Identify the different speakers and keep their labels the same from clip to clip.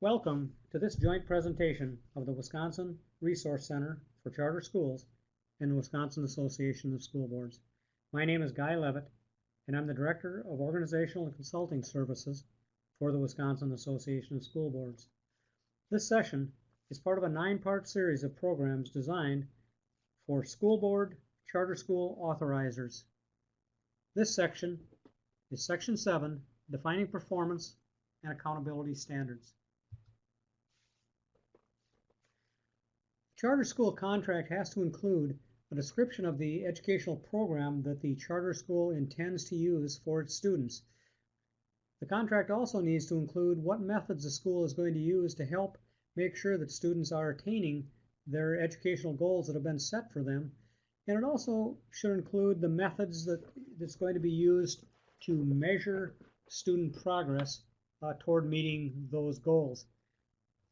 Speaker 1: Welcome to this joint presentation of the Wisconsin Resource Center for Charter Schools and the Wisconsin Association of School Boards. My name is Guy Levitt, and I'm the Director of Organizational and Consulting Services for the Wisconsin Association of School Boards. This session is part of a 9-part series of programs designed for school board charter school authorizers. This section is Section 7, Defining Performance and Accountability Standards. Charter school contract has to include a description of the educational program that the charter school intends to use for its students. The contract also needs to include what methods the school is going to use to help make sure that students are attaining their educational goals that have been set for them. And it also should include the methods that's going to be used to measure student progress toward meeting those goals.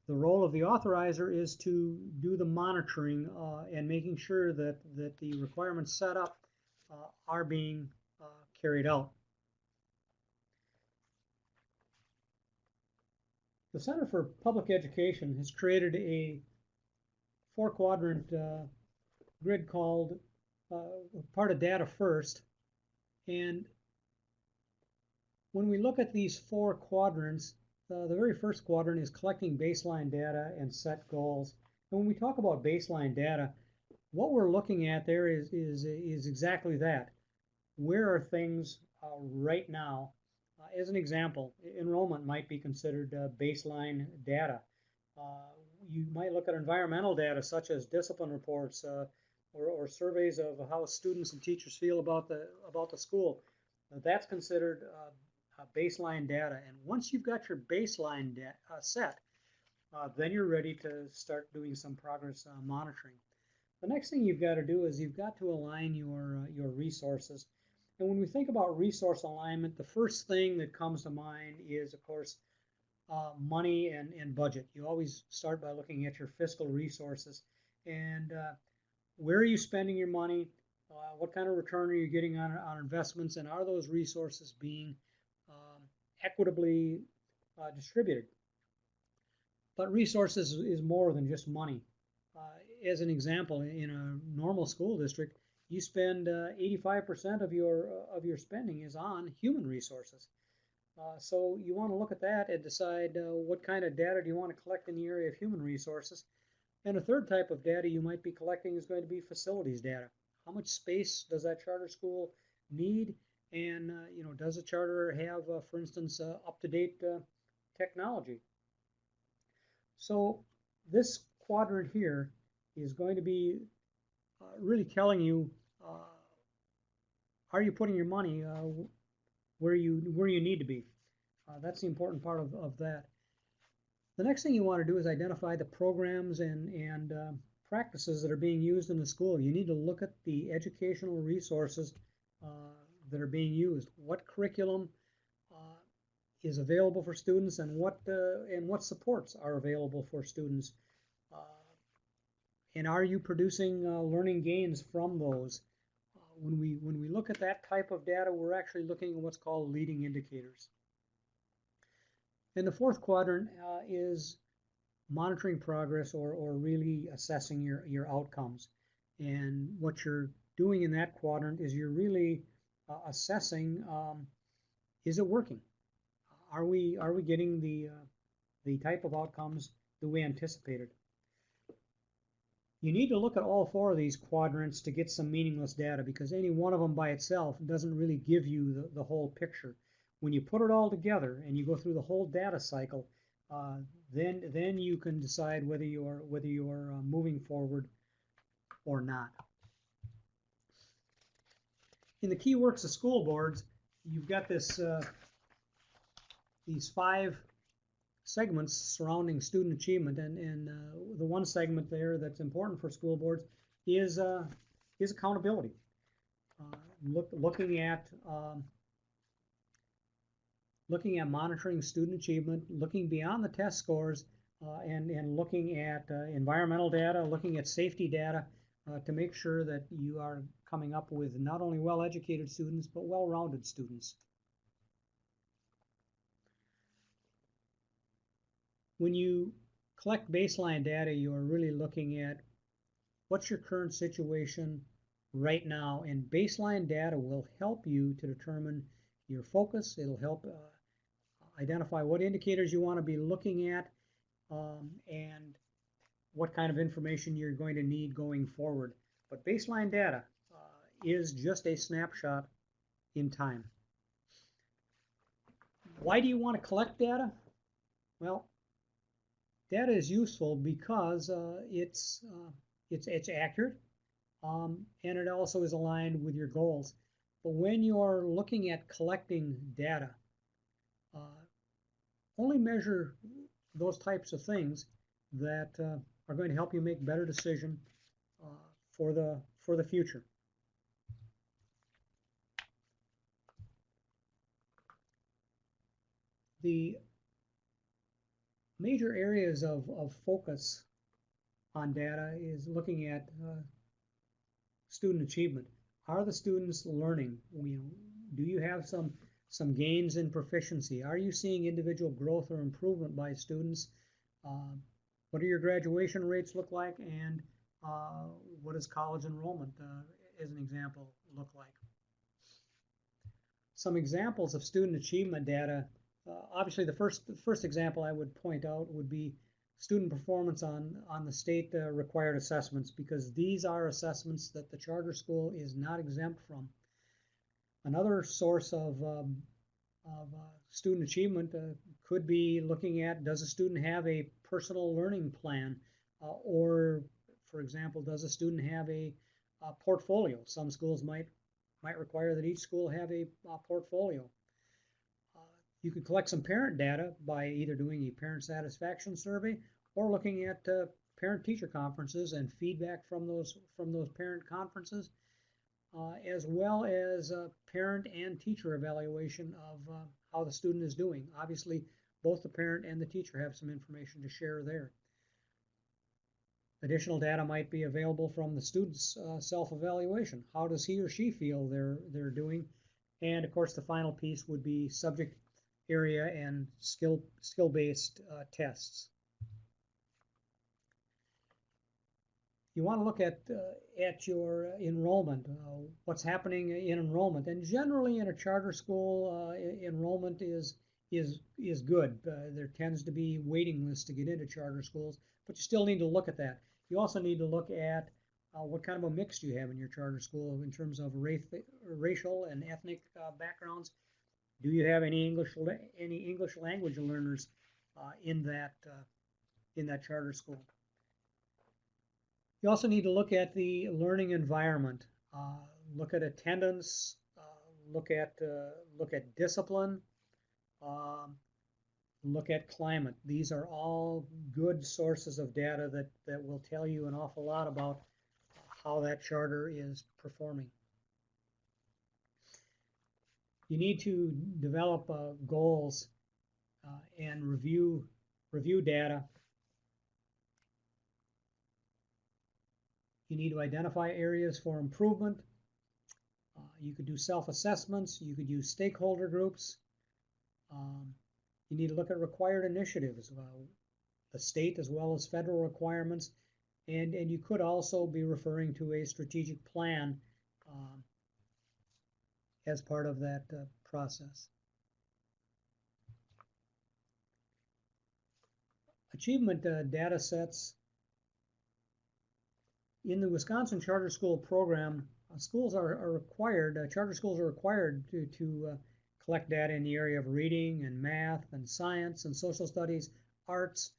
Speaker 1: The role of the authorizer is to do the monitoring and making sure that the requirements set up are being carried out. The Center for Public Education has created a 4-quadrant grid called part of Data First. And when we look at these 4 quadrants, the very first quadrant is collecting baseline data and set goals. And when we talk about baseline data, what we're looking at there is exactly that. Where are things right now? As an example, enrollment might be considered baseline data. You might look at environmental data such as discipline reports or surveys of how students and teachers feel about the school. That's considered baseline data. And once you've got your baseline set, then you're ready to start doing some progress monitoring. The next thing you've got to do is you've got to align your resources. And when we think about resource alignment, the first thing that comes to mind is, of course, money and budget. You always start by looking at your fiscal resources and where are you spending your money? What kind of return are you getting on investments, and are those resources being equitably distributed? But resources is more than just money. As an example, in a normal school district, you spend 85% of your spending is on human resources. So you want to look at that and decide what kind of data do you want to collect in the area of human resources. And a third type of data you might be collecting is going to be facilities data. How much space does that charter school need? And does the charter have, for instance, up-to-date technology? So this quadrant here is going to be really telling you, are you putting your money where you need to be? That's the important part of that. The next thing you want to do is identify the programs and practices that are being used in the school. You need to look at the educational resources that are being used. What curriculum is available for students, and what supports are available for students, and are you producing learning gains from those? When we look at that type of data, we're actually looking at what's called leading indicators. And the fourth quadrant is monitoring progress or really assessing your outcomes. And what you're doing in that quadrant is you're really assessing, is it working? Are we getting the type of outcomes that we anticipated? You need to look at all 4 of these quadrants to get some meaningless data, because any one of them by itself doesn't really give you the whole picture. When you put it all together and you go through the whole data cycle, then you can decide whether you're moving forward or not. In the key works of school boards, you've got these 5 segments surrounding student achievement, and the one segment there that's important for school boards is accountability. Looking at monitoring student achievement, looking beyond the test scores, and looking at environmental data, looking at safety data to make sure that you are coming up with not only well-educated students, but well-rounded students. When you collect baseline data, you're really looking at what's your current situation right now, and baseline data will help you to determine your focus. It'll help identify what indicators you want to be looking at, and what kind of information you're going to need going forward. But baseline data is just a snapshot in time. Why do you want to collect data? Well, data is useful because it's accurate, and it also is aligned with your goals. But when you're looking at collecting data, only measure those types of things that are going to help you make better decisions for the future. The major areas of focus on data is looking at student achievement. Are the students learning? Do you have some gains in proficiency? Are you seeing individual growth or improvement by students? What do your graduation rates look like? And what does college enrollment, as an example, look like? Some examples of student achievement data. Obviously, the first example I would point out would be student performance on the state required assessments, because these are assessments that the charter school is not exempt from. Another source of student achievement could be looking at, does a student have a personal learning plan, or, for example, does a student have a portfolio? Some schools might require that each school have a portfolio. You could collect some parent data by either doing a parent satisfaction survey or looking at parent-teacher conferences and feedback from those parent conferences, as well as parent and teacher evaluation of how the student is doing. Obviously, both the parent and the teacher have some information to share there. Additional data might be available from the student's self-evaluation. How does he or she feel they're doing? And of course, the final piece would be subject area and skill-based tests. You want to look at your enrollment, what's happening in enrollment, and generally in a charter school, enrollment is good. There tends to be waiting lists to get into charter schools, but you still need to look at that. You also need to look at what kind of a mix do you have in your charter school in terms of racial and ethnic backgrounds. Do you have any English language learners in that charter school? You also need to look at the learning environment. Look at attendance. Look at discipline. Look at climate. These are all good sources of data that will tell you an awful lot about how that charter is performing. You need to develop goals and review data. You need to identify areas for improvement. You could do self-assessments. You could use stakeholder groups. You need to look at required initiatives, the state as well as federal requirements, and you could also be referring to a strategic plan as part of that process. Achievement data sets. In the Wisconsin Charter School program, schools are required, charter schools are required to collect data in the area of reading and math and science and social studies, arts,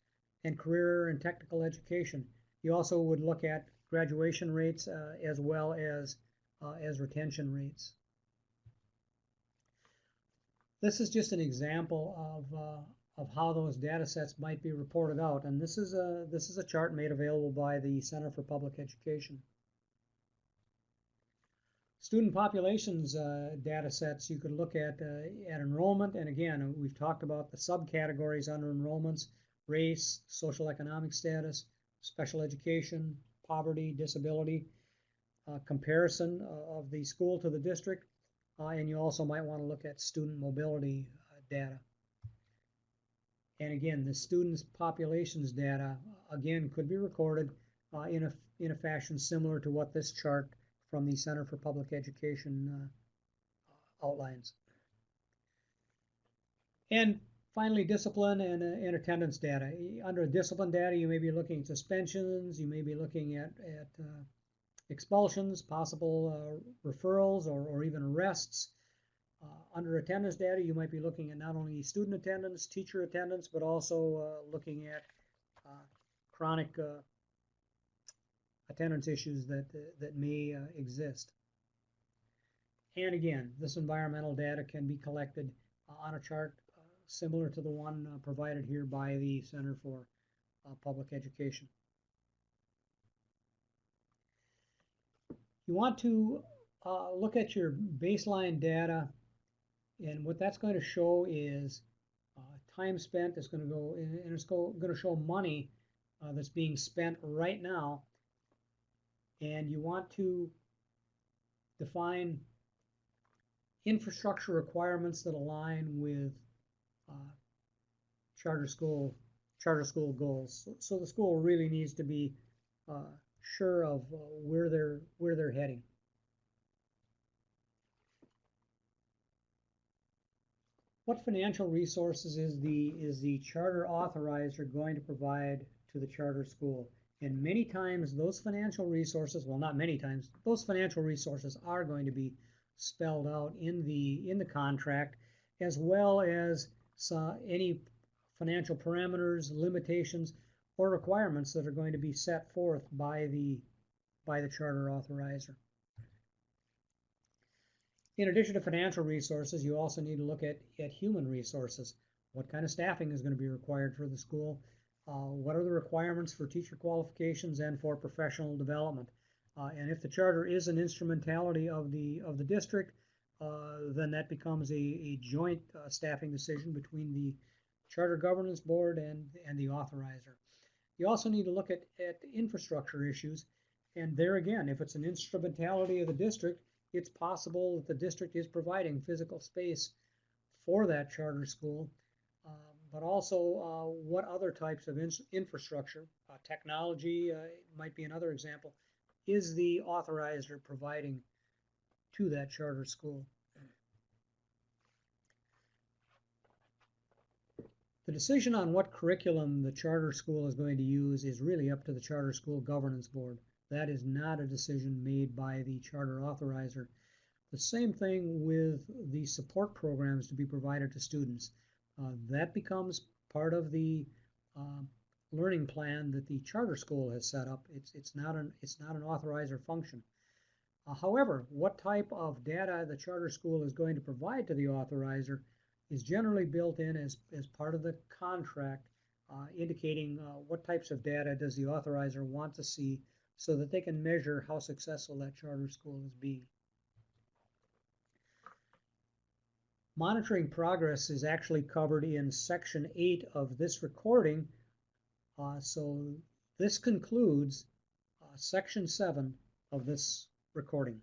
Speaker 1: and career and technical education. You also would look at graduation rates as well as retention rates. This is just an example of how those data sets might be reported out, and this is a chart made available by the Center for Public Education. Student populations data sets you could look at enrollment, and again, we've talked about the subcategories under enrollments: race, social economic status, special education, poverty, disability, comparison of the school to the district, and you also might want to look at student mobility data. And again, the students' populations data, again, could be recorded in a fashion similar to what this chart from the Center for Public Education outlines. And finally, discipline and attendance data. Under discipline data, you may be looking at suspensions, you may be looking at expulsions, possible referrals, or even arrests. Under attendance data, you might be looking at not only student attendance, teacher attendance, but also looking at chronic attendance issues that may exist. And again, this environmental data can be collected on a chart similar to the one provided here by the Center for Public Education. You want to look at your baseline data, and what that's going to show is time spent. It's going to go, and it's going to show money that's being spent right now. And you want to define infrastructure requirements that align with charter school goals. So the school really needs to be sure of where they're heading. What financial resources is the charter authorizer going to provide to the charter school? And many times those financial resources, well, not many times, those financial resources are going to be spelled out in the contract, as well as any financial parameters, limitations, or requirements that are going to be set forth by the charter authorizer. In addition to financial resources, you also need to look at human resources. What kind of staffing is going to be required for the school? What are the requirements for teacher qualifications and for professional development? And if the charter is an instrumentality of the district, then that becomes a joint staffing decision between the Charter Governance Board and the authorizer. You also need to look at infrastructure issues, and there again, if it's an instrumentality of the district, it's possible that the district is providing physical space for that charter school, but also what other types of infrastructure, technology might be another example, is the authorizer providing to that charter school. The decision on what curriculum the charter school is going to use is really up to the Charter School Governance Board. That is not a decision made by the charter authorizer. The same thing with the support programs to be provided to students. That becomes part of the learning plan that the charter school has set up. It's not an authorizer function. However, what type of data the charter school is going to provide to the authorizer is generally built in as part of the contract, indicating what types of data does the authorizer want to see so that they can measure how successful that charter school is being. Monitoring progress is actually covered in Section 8 of this recording. So this concludes Section 7 of this recording.